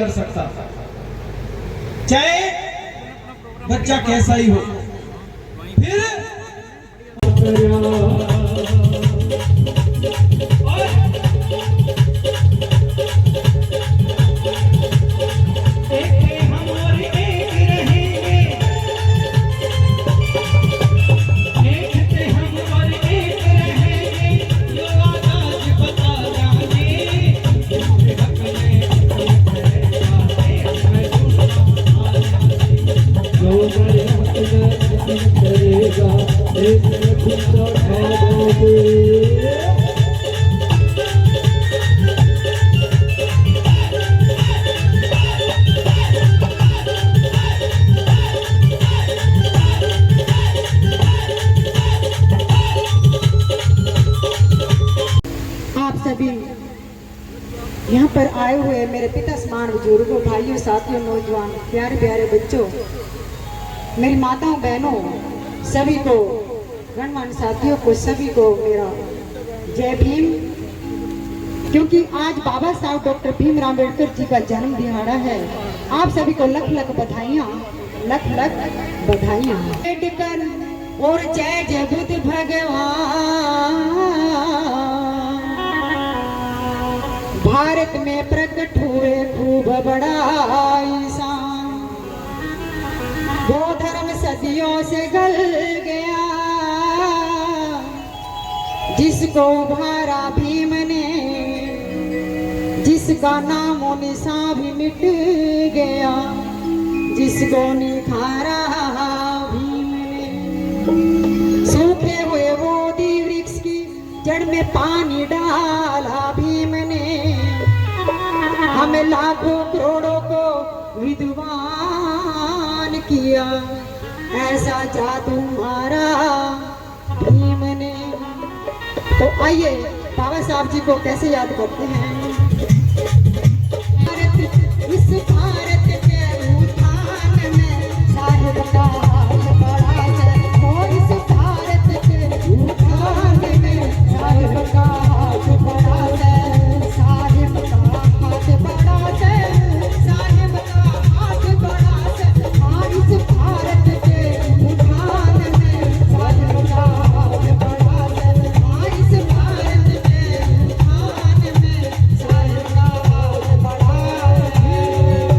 कर सकता, चाहे बच्चा कैसा ही हो। फिर यहाँ पर आए हुए मेरे पिता समान बुजुर्गों, भाइयों, साथियों, नौजवान, प्यारे प्यारे बच्चों, मेरी माताओं, बहनों, सभी को, गणमान्य साथियों को, सभी को मेरा जय भीम। क्योंकि आज बाबा साहब डॉक्टर भीमराव अम्बेडकर जी का जन्म दिहाड़ा है। आप सभी को लख लख बधाइयाँ, लख लख बधाइयाँ। अम्बेडकर और जय जय बुद्ध भगवान, भारत में प्रकट हुए खूब बड़ा इंसान। वो धर्म सदियों से गल गया, जिसको उभारा भीम ने, जिसका नामो निशान भी मिट गया, जिसको निखारा भीम ने। सूखे हुए बोधि वृक्ष की जड़ में पानी डाला भीम ने, हमें लाखों करोड़ों को विद्वान किया, ऐसा जादू मारा भीम ने। तो आइए बाबा साहब जी को कैसे याद करते हैं। इस भारत के उत्थान में साहिब का हाथ बड़ा है, और इस भारत के उत्थान में साहिब का हाथ बड़ा है, साहिब का हाथ बड़ा है, साहिब का हाथ बड़ा है। हाँ, इस भारत के उत्थान में साहिब का हाथ बड़ा है, हाँ, इस भारत के उत्थान में साहिब का हाथ बड़ा है।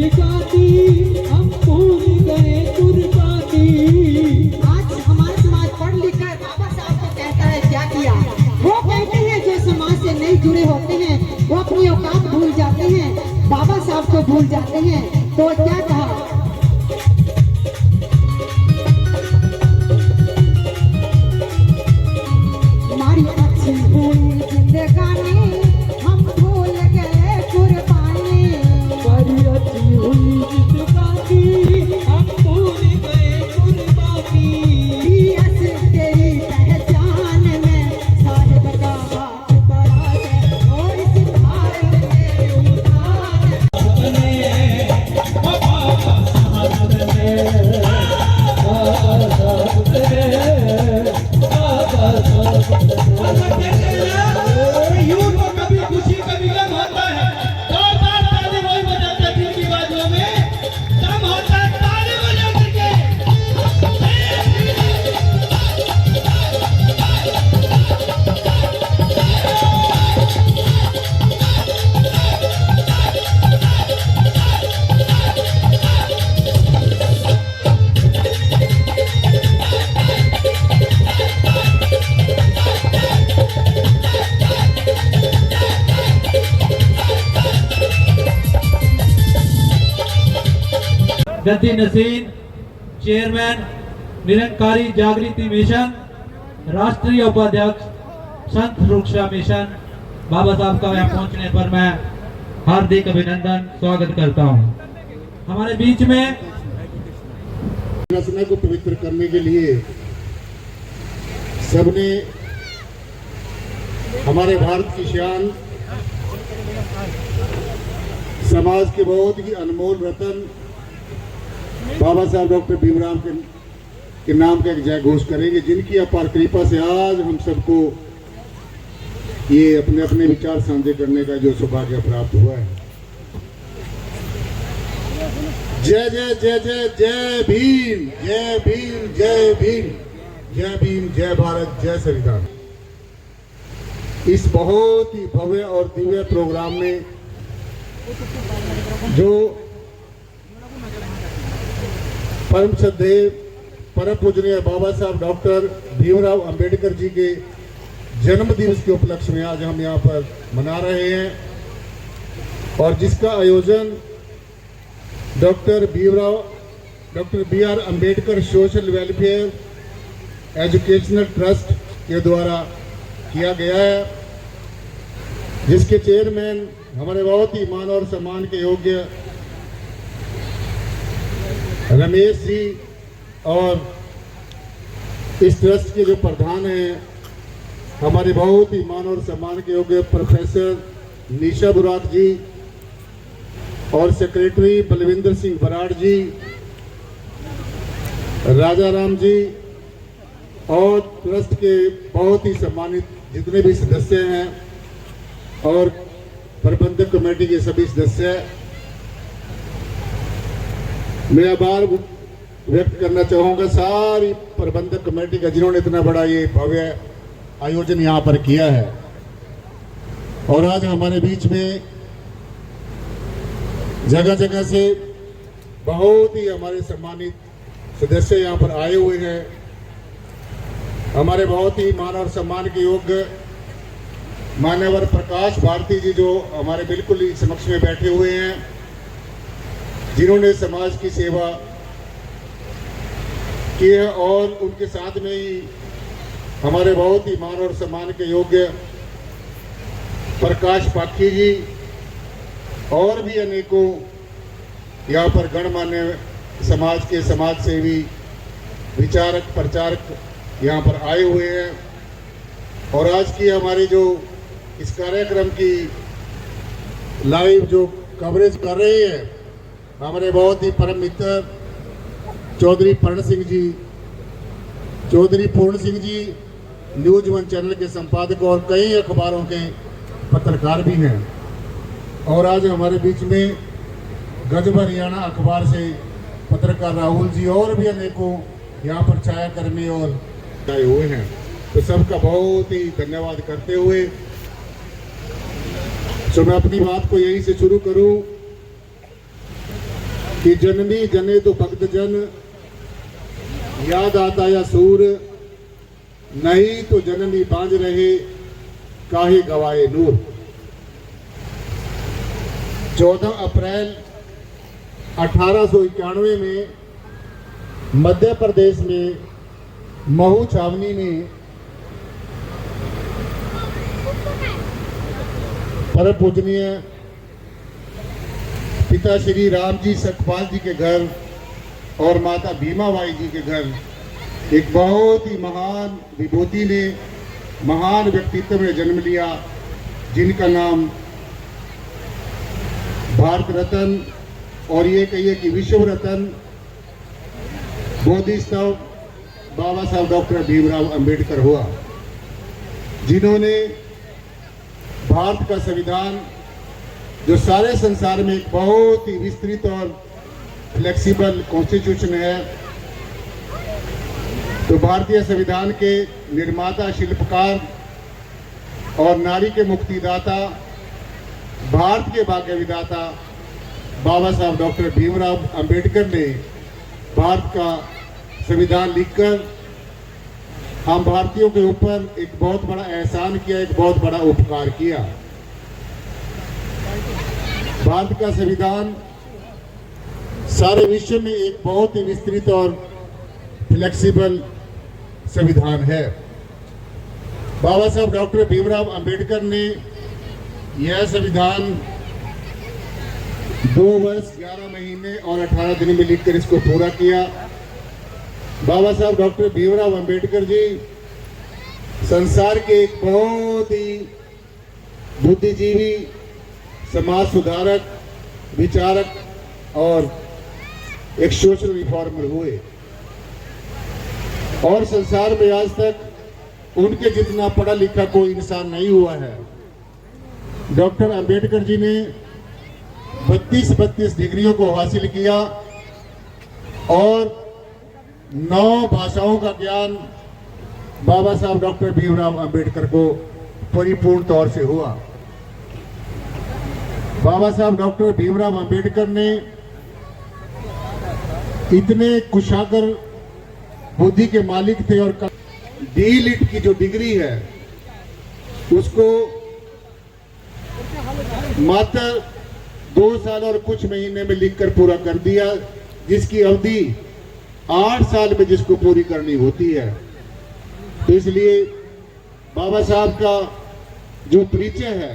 जिंदगानी हम भूल गए कुर्बानी। आज हमारा समाज पढ़ लिख कर बाबा साहब को कहता है क्या किया। वो कहते हैं जो समाज से नहीं जुड़े होते हैं वो अपनी औकात भूल जाते हैं, बाबा साहब को भूल जाते हैं। तो क्या कहा, हमारी अच्छी हुई जिंदगानी हम भूल गए कुर्बानी। हमारी अच्छी हुई जिंदगानी हम भूल गए कुर्बानी। यस तेरी पहचान में साहिब का हाथ बड़ा है और इस भारत में उठान। यूं तो कभी खुशी कभी गम होता है, जोरदार ताली वही बजाता दिल की बाजू में दम होता है, ताली बजा करके। गद्दी नसीर, चेयरमैन निरंकारी जागृति मिशन, राष्ट्रीय उपाध्यक्ष संत सुरक्षा मिशन, बाबा साहब का यहाँ पहुंचने पर मैं हार्दिक अभिनंदन स्वागत करता हूँ। हमारे बीच में समय को पवित्र करने के लिए सबने हमारे भारत की शान, समाज के बहुत ही अनमोल रतन बाबा साहब डॉक्टर भीमराव के नाम का एक जय घोष करेंगे, जिनकी अपार कृपा से आज हम सबको ये अपने अपने विचार साझे करने का जो सौभाग्य प्राप्त हुआ है। जय जय जय जय जय भीम, जय भीम, जय भीम, जय भीम, जय भारत, जय संविधान। इस बहुत ही भव्य और दिव्य प्रोग्राम में जो परम श्रद्धेय परम पूजनीय बाबा साहब डॉक्टर भीमराव अंबेडकर जी के जन्म दिवस के उपलक्ष्य में आज हम यहाँ पर मना रहे हैं और जिसका आयोजन doctor B R Ambedkar social welfare educational trust के द्वारा किया गया है, जिसके चेयरमैन हमारे बहुत ही मान और सम्मान के योग्य रमेश जी और इस ट्रस्ट के जो प्रधान हैं हमारे बहुत ही मान और सम्मान के योग्य प्रोफेसर निशा बुराक जी और सेक्रेटरी बलविंदर सिंह बराड़ जी, राजा राम जी और ट्रस्ट के बहुत ही सम्मानित जितने भी सदस्य हैं और प्रबंधक कमेटी के सभी सदस्य। मैं आभार व्यक्त करना चाहूँगा सारी प्रबंधक कमेटी का जिन्होंने इतना बड़ा ये भव्य आयोजन यहाँ पर किया है। और आज हमारे बीच में जगह जगह से बहुत ही हमारे सम्मानित सदस्य यहाँ पर आए हुए हैं। हमारे बहुत ही मान और सम्मान के योग्य मान्यवर प्रकाश भारती जी जो हमारे बिल्कुल ही समक्ष में बैठे हुए हैं, जिन्होंने समाज की सेवा की है और उनके साथ में ही हमारे बहुत ही मान और सम्मान के योग्य प्रकाश पाखी जी और भी अनेकों यहाँ पर गणमान्य समाज के समाज सेवी विचारक प्रचारक यहाँ पर आए हुए हैं। और आज की हमारी जो इस कार्यक्रम की लाइव जो कवरेज कर रहे हैं हमारे बहुत ही परम मित्र चौधरी पूर्ण Singh ji news one channel के संपादक और कई अखबारों के पत्रकार भी हैं। और आज हमारे बीच में गजब हरियाणा अखबार से पत्रकार राहुल जी और भी अनेकों यहाँ पर छायाकर्मी और आए हुए हैं। तो सबका बहुत ही धन्यवाद करते हुए मैं अपनी बात को यहीं से शुरू करूं कि जननी जने तो भक्त जन, याद आता या सूर, नहीं तो जननी बांझ रहे, काहे गवाए नूर। 14 अप्रैल 1891 में मध्य प्रदेश में महू छावनी में परम पूजनीय पिता श्री राम जी सखपाल जी के घर और माता भीमाबाई जी के घर एक बहुत ही महान विभूति ने, महान व्यक्तित्व ने जन्म लिया, जिनका नाम भारत रत्न और ये कहिए कि विश्व रत्न बोधिसत्व बाबा साहब डॉक्टर भीमराव अंबेडकर हुआ, जिन्होंने भारत का संविधान, जो सारे संसार में एक बहुत ही विस्तृत और फ्लेक्सिबल कॉन्स्टिट्यूशन है, तो भारतीय संविधान के निर्माता, शिल्पकार और नारी के मुक्तिदाता, भारत के भाग्य विधाता बाबा साहब डॉक्टर भीमराव अंबेडकर ने भारत का संविधान लिखकर हम भारतीयों के ऊपर एक बहुत बड़ा एहसान किया, एक बहुत बड़ा उपकार किया। भारत का संविधान सारे विश्व में एक बहुत ही विस्तृत और फ्लेक्सिबल संविधान है। बाबा साहब डॉक्टर भीमराव अंबेडकर ने यह संविधान 2 वर्ष 11 महीने और 18 दिन में लिखकर इसको पूरा किया। बाबा साहब डॉक्टर भीमराव अंबेडकर जी संसार के एक बहुत ही बुद्धिजीवी, समाज सुधारक, विचारक और एक सोशल रिफॉर्मर हुए, और संसार में आज तक उनके जितना पढ़ा लिखा कोई इंसान नहीं हुआ है। डॉक्टर अंबेडकर जी ने 32 डिग्रियों को हासिल किया और 9 भाषाओं का ज्ञान बाबा साहब डॉक्टर भीमराव अंबेडकर को परिपूर्ण तौर से हुआ। बाबा साहब डॉक्टर भीमराव अंबेडकर ने इतने कुशागर बुद्धि के मालिक थे और डी.लिट की जो डिग्री है उसको मात्र 2 साल और कुछ महीने में लिखकर पूरा कर दिया, जिसकी अवधि 8 साल में जिसको पूरी करनी होती है। तो इसलिए बाबा साहब का जो परिचय है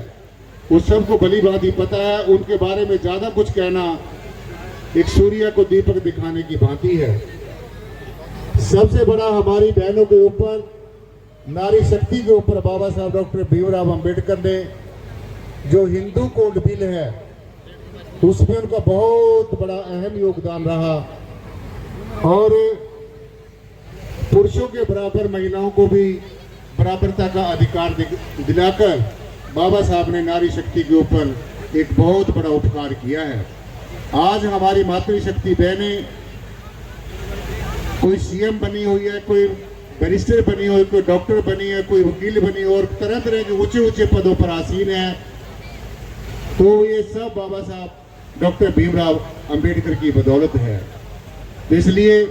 वो सबको भली भांति पता है। उनके बारे में ज्यादा कुछ कहना एक सूर्य को दीपक दिखाने की भांति है। सबसे बड़ा हमारी बहनों के ऊपर, नारी शक्ति के ऊपर बाबा साहब डॉक्टर भीमराव अंबेडकर ने जो हिंदू कोड बिल है उसमें उनका बहुत बड़ा अहम योगदान रहा, और पुरुषों के बराबर महिलाओं को भी बराबरता का अधिकार दिलाकर बाबा साहब ने नारी शक्ति के ऊपर एक बहुत बड़ा उपकार किया है। आज हमारी मातृशक्ति बहनें कोई सीएम बनी हुई है, कोई बैरिस्टर बनी हुई, कोई डॉक्टर बनी है, कोई वकील बनी और तरह तरह के ऊंचे ऊंचे पदों पर आसीन है। तो ये सब बाबा साहब डॉक्टर भीमराव अंबेडकर की बदौलत है। इसलिए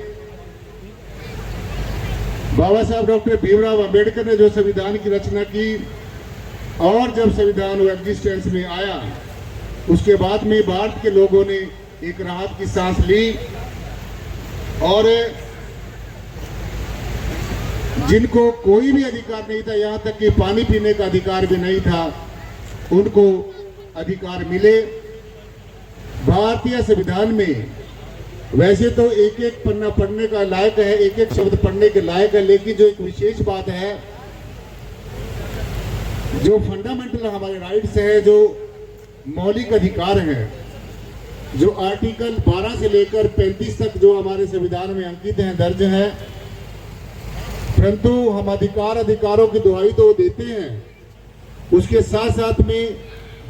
बाबा साहब डॉक्टर भीमराव अंबेडकर ने जो संविधान की रचना की और जब संविधान एग्जिस्टेंस में आया उसके बाद में भारत के लोगों ने एक राहत की सांस ली, और जिनको कोई भी अधिकार नहीं था, यहाँ तक कि पानी पीने का अधिकार भी नहीं था, उनको अधिकार मिले। भारतीय संविधान में वैसे तो एक एक पन्ना पढ़ने का लायक है, एक एक शब्द पढ़ने के लायक है, लेकिन जो एक विशेष बात है, जो फंडामेंटल हमारे राइट्स है, जो मौलिक अधिकार हैं, जो आर्टिकल 12 से लेकर 35 तक जो हमारे संविधान में अंकित हैं, दर्ज है, परंतु हम अधिकारों की दुहाई तो देते हैं, उसके साथ साथ में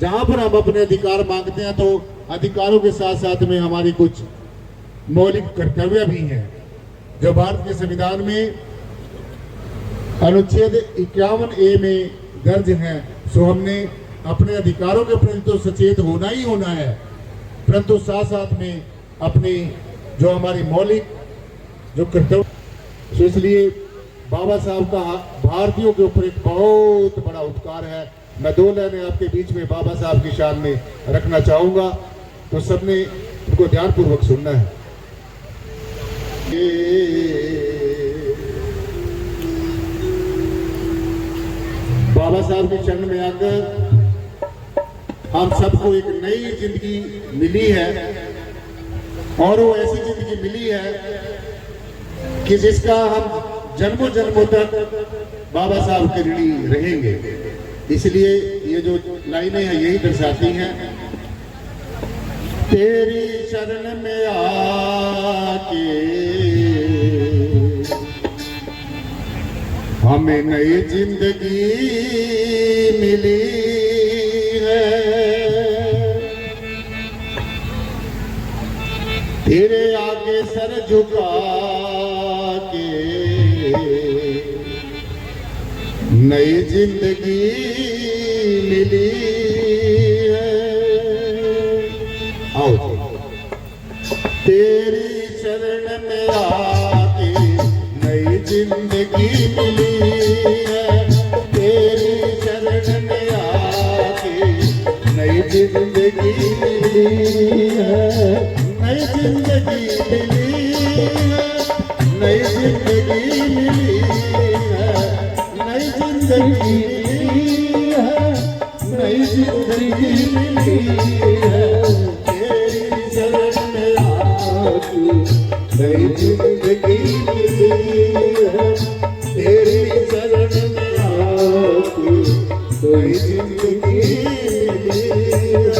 जहां पर हम अपने अधिकार मांगते हैं तो अधिकारों के साथ साथ में हमारी कुछ मौलिक कर्तव्य भी हैं, जो भारत के संविधान में अनुच्छेद 51A में दर्ज है। सो हमने अपने अधिकारों के प्रति तो सचेत होना ही होना है, परंतु साथ साथ में अपनी जो हमारी मौलिक जो कर्तव्य, तो इसलिए बाबा साहब का भारतीयों के ऊपर एक बहुत बड़ा उपकार है। मैं 2 लाइनें आपके बीच में बाबा साहब की शान में रखना चाहूंगा, तो सबने उनको ध्यानपूर्वक सुनना है। बाबा साहब के चरण में आकर हम सबको एक नई जिंदगी मिली है, और वो ऐसी जिंदगी मिली है कि जिसका हम जन्मों जन्मों तक बाबा साहब के ऋणी रहेंगे। इसलिए ये जो लाइनें हैं यही दर्शाती हैं, तेरी शरण में आके हमें नई जिंदगी मिली है, तेरे आगे सर झुका के नई जिंदगी मिली है। आओ तेरी शरण में आके नई जिंदगी मिली है, तेरी शरण में आके नई जिंदगी मिली है, नई जिंदगी मिली है, नई जिंदगी मिली है, नई जिंदगी मिली है, नई जिंदगी मिली है, तेरी शरण में आके नई जिंदगी मिली है, तेरी शरण में आके नई जिंदगी मिली है।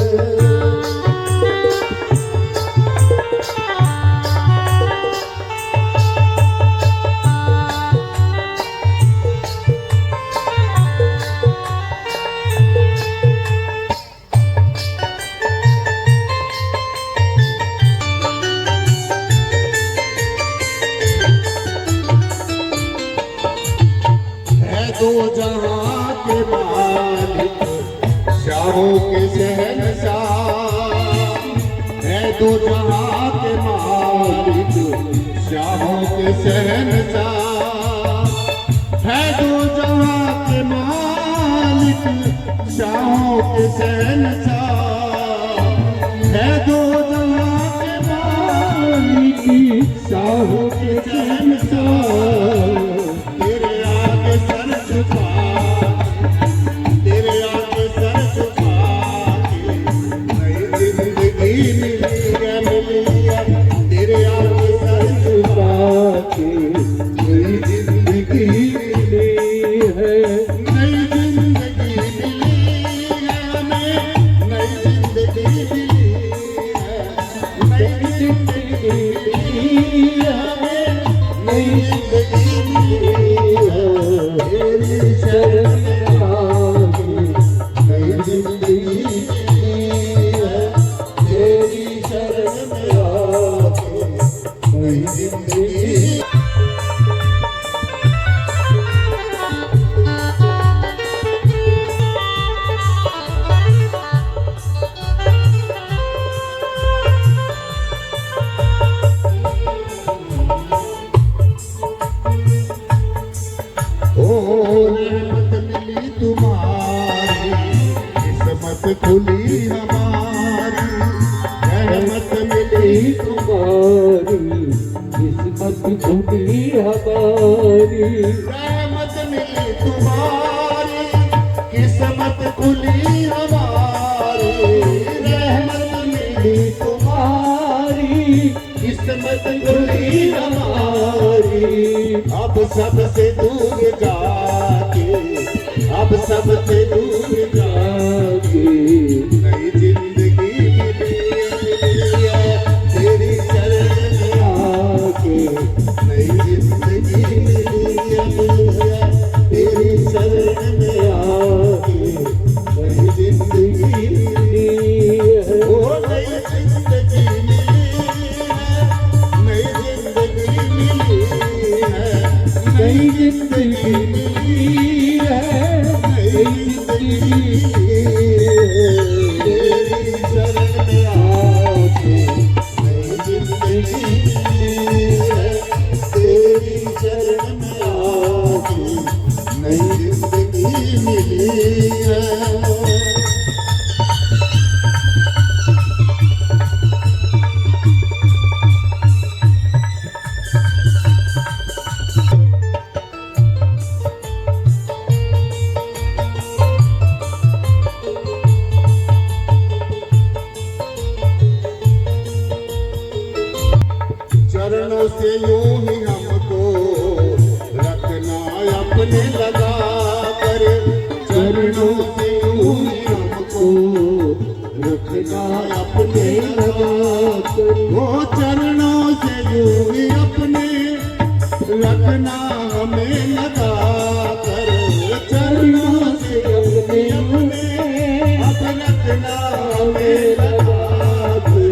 दो जहां के मालिक शाहों के शहंशाह है, दो जहां के मालिक शाहों के शहंशाह है, दो जहां के मालिक शाहों के शहंशाह है, दो जहां के मालिक शाहों के शहंशाह, तेरे आगे सर झुका के नई जिंदगी मिली है, मिली है, तेरे आगे सर झुका के नई जिंदगी मिली है, नई जिंदगी मिली है, हमें नई जिंदगी मिली है, नई जिंदगी मिली है, हमें नई जिंदगी मिली है, तेरी शरण में आके नई जिंदगी मिली है, तेरी शरण में आके नई जिंदगी। रहमत मिली तुम्हारी, किस्मत खुली हमारी, रहमत मिली तुम्हारी, किस्मत खुली हमारी, रहमत मिली तुम्हारी, किस्मत खुली हमारी, रहमत मिली तुम्हारी, किस्मत खुली हमारी। अब सबसे दूर जाके, अब सबसे दूर जाके नई जिंदगी मिली है, तेरी शरण में आके नई जिंदगी मिली है, तेरी शरण में आके नई जिंदगी मिली है, ओ नई जिंदगी मिली है, नई जिंदगी मिली है, नई जिंदगी मिली है, नई जिंदगी मिली है, तेरी शरण में आके नई चरणों से यूं ही हमको रखना अपने लगा कर, चरणों से यूं ही हमको रखना अपने लगा कर, वो चरणों से यूं ही अपने रखना हमें लगा कर, चरणों से अपने अब रखना हमें लगा कर,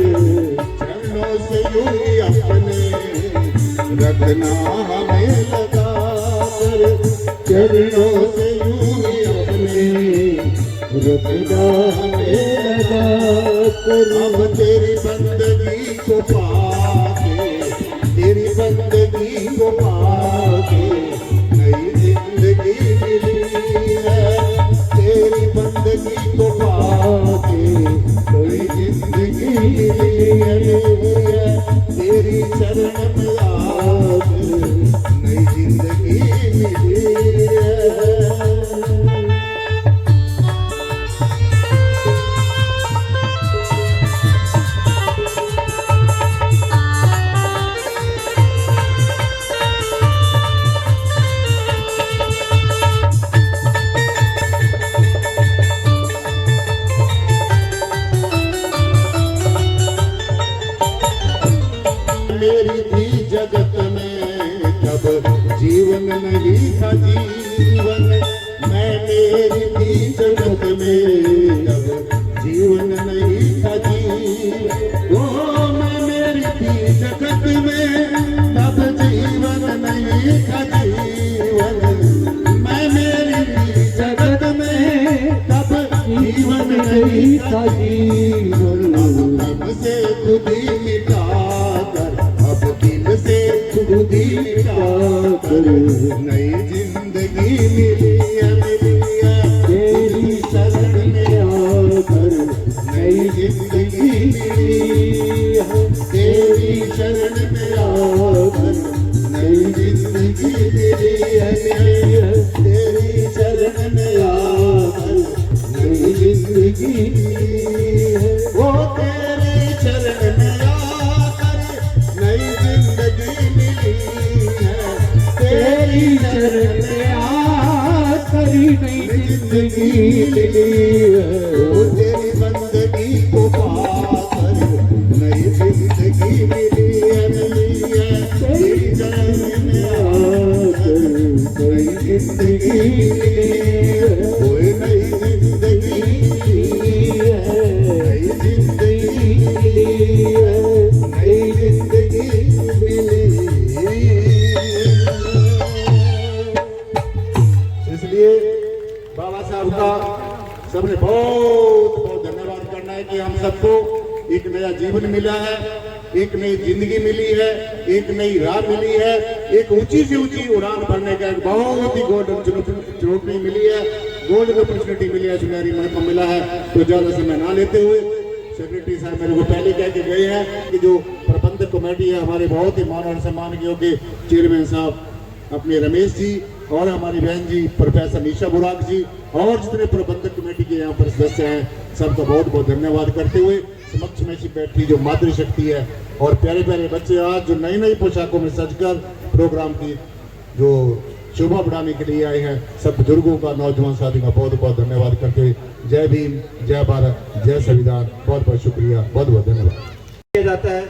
चरणों से यूं ही अपने रखना हमें लगा कर, चरणों से यूं ही अपने रखना हमें लगा कर। अब तेरी बंदगी को पाके, तेरी बंदगी को पाके नई जिंदगी मिली है, तेरी बंदगी को पाके नई जिंदगी मिली है, तेरी शरण में आके नई जिंदगी मिली है। मेरी थी जगत में तब जीवन नहीं था जीवन, मैं मेरी थी जगत में तब जीवन नहीं था जीवन, वो मैं मेरी थी जगत में तब जीवन नहीं था जीवन, मैं मेरी थी जगत में तब जीवन नहीं था जीवन, अब से खुद ही मिटा कर, अब दिल से खुद ही मिटा कर नई जिंदगी मिली है, मिली है, तेरी शरण में आकर नई जिंदगी मिली है, तेरी शरण में आकर नई जिंदगी मिली है, मिली है, तेरी शरण में आकर नई जिंदगी मिली है, वो तेरे शरण में आकर नई जिंदगी मिली है, तेरी शरण में आकर नई जिंदगी मिली है, वो तेरी बंदगी को पाकर नई जिंदगी मिली है, मिली है, तेरी शरण में आकर नई जिंदगी मिली है, वो नई जिंदगी मिली है, नई जिंदगी मिली है, नई जिंदगी मिली है। इसलिए बाबा साहब का सबने बहुत बहुत धन्यवाद करना है कि हम सबको एक नया जीवन मिला है, एक नई जिंदगी मिली है, एक नई राह मिली है, एक ऊंची से ऊंची उड़ान भरने का एक बहुत ही गोल्डन चुनौती मिली है, गोल्डन अपॉर्चुनिटी मिली है, सुनहरी मौका मिला है। तो ज्यादा समय ना लेते हुए सेक्रेटरी साहब मेरे को पहले कह के गए हैं कि जो प्रबंधक कमेटी है हमारे बहुत ही मान और सम्मान योग्य चेयरमैन साहब अपने रमेश जी और हमारी बहन जी प्रोफेसर निशा बुराक जी और जितने प्रबंधक कमेटी के यहाँ पर सदस्य हैं सबका बहुत बहुत धन्यवाद करते हुए समक्ष में सी बैठी जो मातृशक्ति है और प्यारे प्यारे बच्चे आज जो नई नई पोशाकों में सजकर प्रोग्राम की जो शोभा बढ़ाने के लिए आए हैं, सब बुजुर्गों का नौजवान साथियों का बहुत बहुत धन्यवाद करते हुए जय भीम, जय भारत, जय संविधान, बहुत बहुत शुक्रिया, बहुत बहुत धन्यवाद किया जाता है।